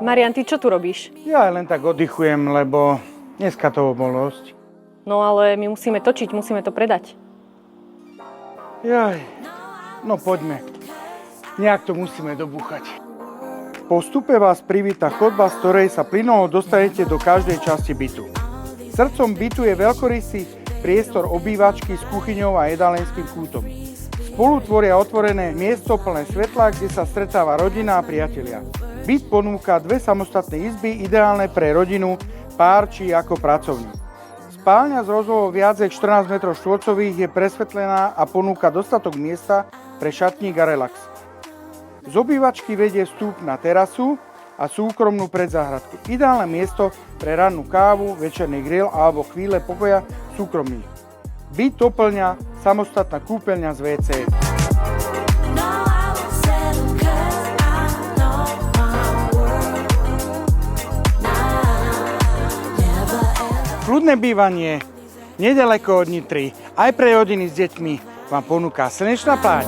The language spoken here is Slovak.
Marian, ty čo tu robíš? Ja len tak oddychujem, lebo dneska toho bolo dosť. No ale my musíme točiť, musíme to predať. Jaj, no poďme. Nejak to musíme dobúchať. Po vstupe vás privíta chodba, z ktorej sa plynulo dostanete do každej časti bytu. Srdcom bytu je veľkorysý priestor obývačky s kuchyňou a jedálenským kútom. Spolu tvoria otvorené miesto plné svetla, kde sa stretáva rodina a priatelia. Byt ponúka 2 samostatné izby, ideálne pre rodinu, pár či ako pracovník. Spálňa s rozlohou viac ako 14 m2 je presvetlená a ponúka dostatok miesta pre šatník a relax. Z obývačky vedie vstup na terasu a súkromnú predzáhradku. Ideálne miesto pre rannú kávu, večerný grill alebo chvíle pokoja súkromných. Byt doplňa samostatná kúpeľňa z WC. Kľudné bývanie nedaleko od Nitry, aj pre rodiny s deťmi, vám ponúka Slnečná pláň.